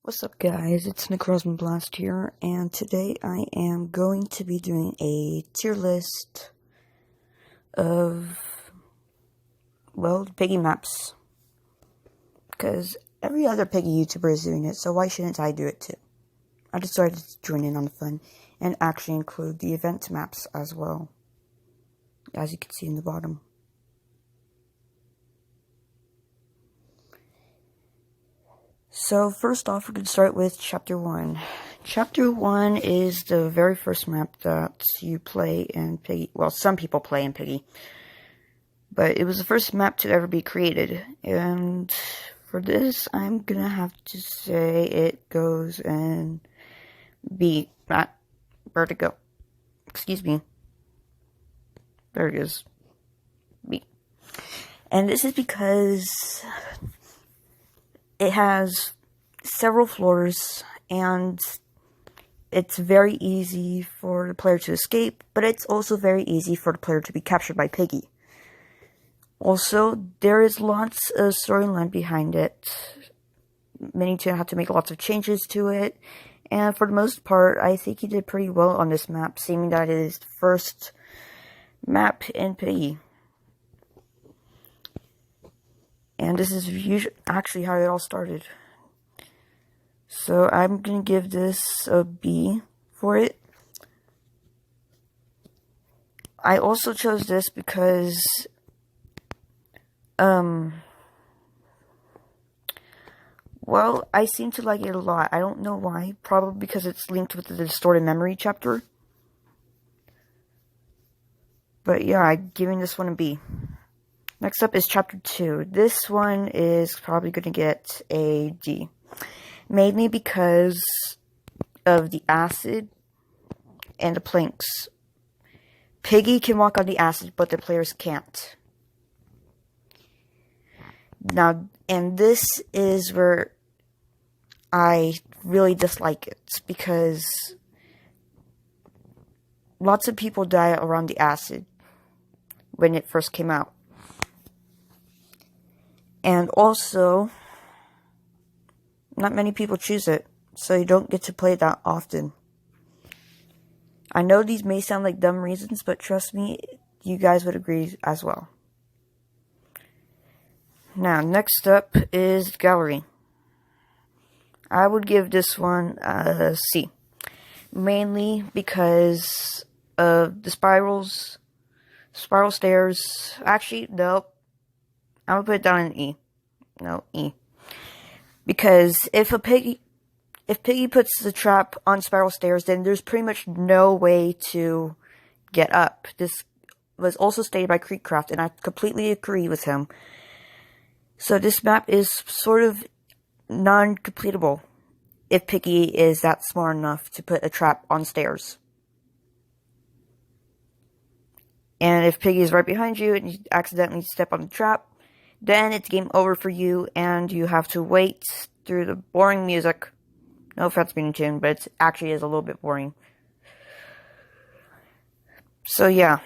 What's up guys, it's Blast here, and today I am going to be doing a tier list of, well, Piggy Maps. Because every other Piggy YouTuber is doing it, so why shouldn't I do it too? I decided to join in on the fun, and actually include the event maps as well, as you can see in the bottom. So first off, we can start with Chapter 1. Chapter 1 is the very first map that you play in Piggy. Well, some people play in Piggy. But it was the first map to ever be created. And for this, I'm gonna have to say it goes in B. Where'd it go? Excuse me. There it is. B. And this is because it has several floors, and it's very easy for the player to escape, but it's also very easy for the player to be captured by Piggy. Also, there is lots of storyline behind it. Many have to make lots of changes to it, and for the most part, I think he did pretty well on this map, seeing that it is the first map in Piggy. And this is actually how it all started. So I'm going to give this a B for it. I also chose this because, well, I seem to like it a lot. I don't know why. Probably because it's linked with the distorted memory chapter. But yeah, I'm giving this one a B. Next up is Chapter 2. This one is probably going to get a D. Mainly because of the acid and the planks. Piggy can walk on the acid, but the players can't. Now, and this is where I really dislike it, because lots of people die around the acid when it first came out. And also, not many people choose it, so you don't get to play it that often. I know these may sound like dumb reasons, but trust me, you guys would agree as well. Now, next up is Gallery. I would give this one a C. Mainly because of the spiral stairs. Actually, nope. I'm gonna put it down in E. No, E. Because if Piggy puts the trap on spiral stairs, then there's pretty much no way to get up. This was also stated by Creekcraft, and I completely agree with him. So this map is sort of non-completable if Piggy is that smart enough to put a trap on stairs. And if Piggy is right behind you and you accidentally step on the trap, then it's game over for you, and you have to wait through the boring music. No offense being tuned, but it actually is a little bit boring. So yeah,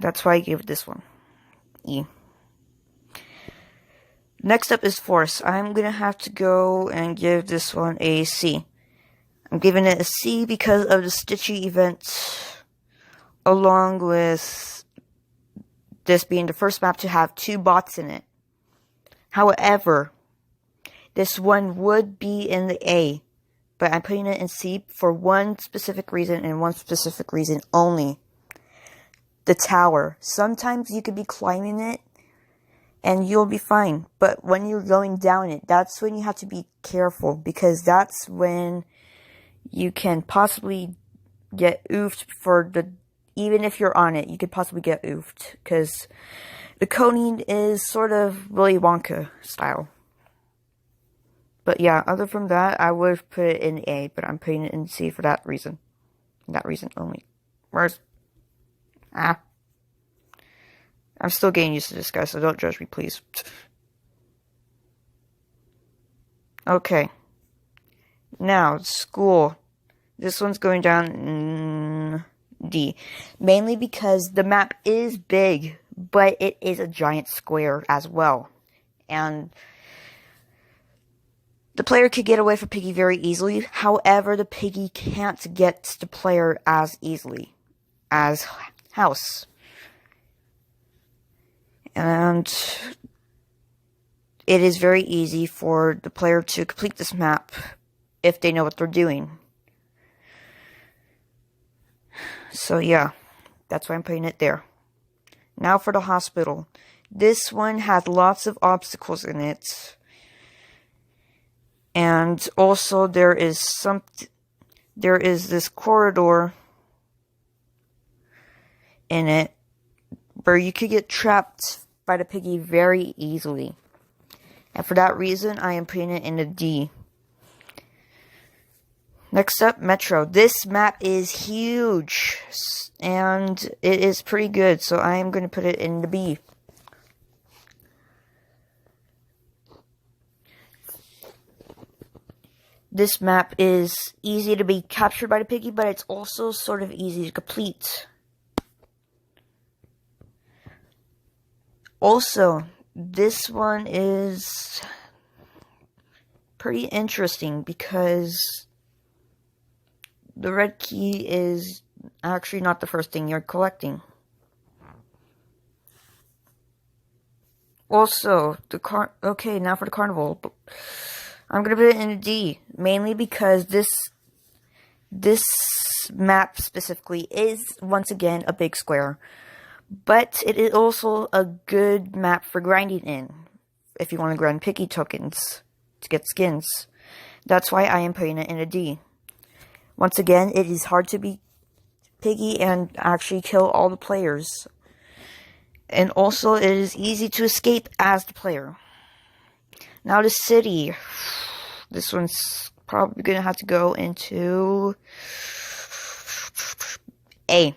that's why I gave this one E. Next up is Force. I'm gonna have to go and give this one a C. I'm giving it a C because of the Stitchy event, along with this being the first map to have 2 bots in it. However, this one would be in the A, but I'm putting it in C for one specific reason, and one specific reason only. The tower. Sometimes you could be climbing it, and you'll be fine. But when you're going down it, that's when you have to be careful, because that's when you can possibly get oofed even if you're on it, you could possibly get oofed, because the coning is sort of Willy Wonka style. But yeah, other from that, I would put it in A, but I'm putting it in C for that reason. That reason only. Where's... I'm still getting used to this, guys, so don't judge me, please. Okay. Now, school. This one's going down in D. Mainly because the map is big, but it is a giant square as well. And The player could get away from Piggy very easily. However, the Piggy can't get the player as easily as House. And it is very easy for the player to complete this map if they know what they're doing. So yeah, that's why I'm putting it there. Now for the hospital. This one has lots of obstacles in it. And also there is this corridor in it where you could get trapped by the Piggy very easily. And for that reason, I am putting it in a D. Next up, Metro. This map is huge, and it is pretty good, so I am going to put it in the B. This map is easy to be captured by the Piggy, but it's also sort of easy to complete. Also, this one is pretty interesting because the red key is actually not the first thing you're collecting. Also, okay, now for the Carnival. I'm gonna put it in a D, mainly because this map specifically is once again a big square, but it is also a good map for grinding in if you want to grind Piggy tokens to get skins. That's why I am putting it in a D. Once again, it is hard to beat Piggy and actually kill all the players. And also, it is easy to escape as the player. Now the city. This one's probably going to have to go into A.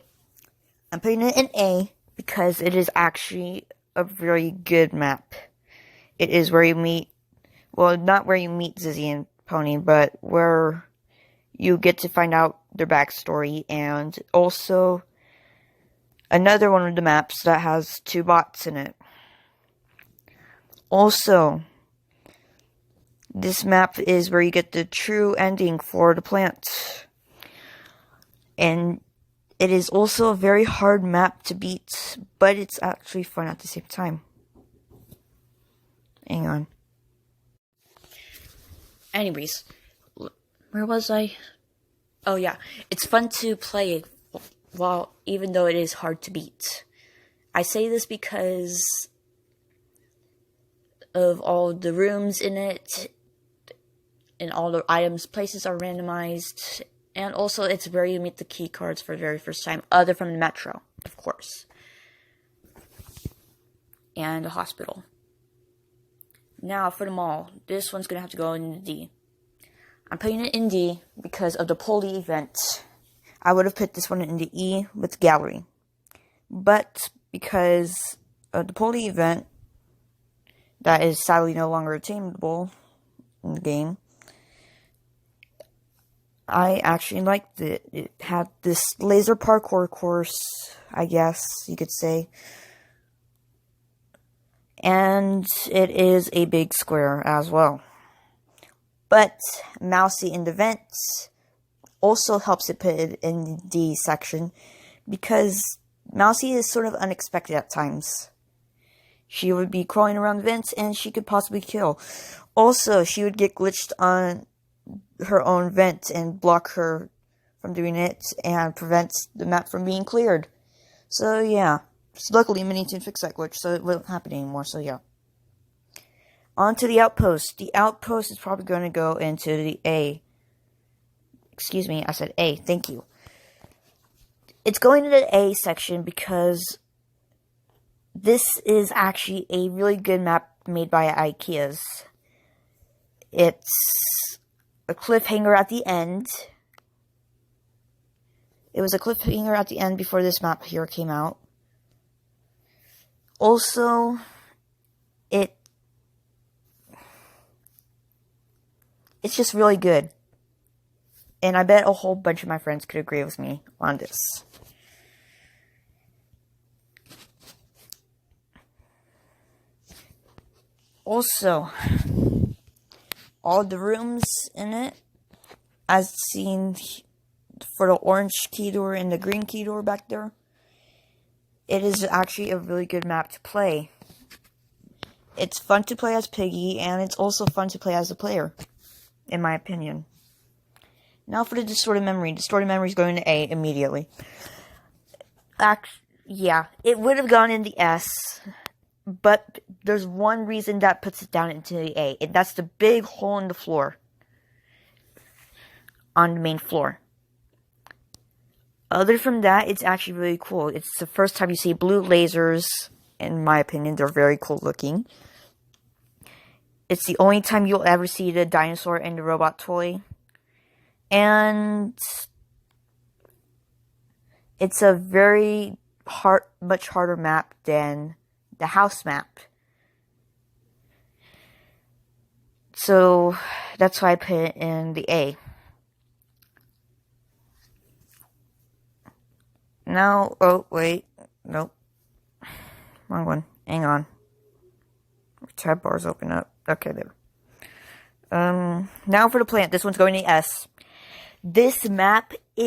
I'm putting it in A because it is actually a very good map. It is where you meet, well, not where you meet Zizzy and Pony, but where you get to find out their backstory, and also another one of the maps that has 2 bots in it. Also, this map is where you get the true ending for the plant. And it is also a very hard map to beat, but it's actually fun at the same time. Hang on. Anyways, where was I? Oh yeah, it's fun to play, well, even though it is hard to beat. I say this because of all the rooms in it, and all the items, places are randomized, and also it's where you meet the key cards for the very first time, other from the Metro, of course. And the hospital. Now for the mall. This one's gonna have to go in the D. I'm putting it in D because of the Poli event. I would have put this one in the E with gallery. But because of the Poli event, that is sadly no longer attainable in the game, I actually liked it. It had this laser parkour course, I guess you could say. And it is a big square as well. But Mousy in the vents also helps it put it in the D section, because Mousy is sort of unexpected at times. She would be crawling around the vents and she could possibly kill. Also, she would get glitched on her own vent and block her from doing it and prevents the map from being cleared. So yeah, luckily Mini Toon fixed that glitch, so it won't happen anymore, so yeah. On to the Outpost. The Outpost is probably going to go into the A. Excuse me, I said A, thank you. It's going into the A section because this is actually a really good map made by IKEA's. It's a cliffhanger at the end. It was a cliffhanger at the end before this map here came out. Also, it's just really good. And I bet a whole bunch of my friends could agree with me on this. Also, all the rooms in it, as seen for the orange key door and the green key door back there. It is actually a really good map to play. It's fun to play as Piggy, and it's also fun to play as a player, in my opinion. Now for the distorted memory. Distorted memory is going to A immediately. Yeah, it would have gone in the S, but there's one reason that puts it down into the A, and that's the big hole in the floor. On the main floor. Other from that, it's actually really cool. It's the first time you see blue lasers. In my opinion, they're very cool looking. It's the only time you'll ever see the dinosaur and the robot toy. And it's a very much harder map than the house map. So that's why I put it in the A. Now, oh wait, nope, wrong one. Hang on. Tab bars open up. Okay, there. Now for the plant. This one's going to S. This map is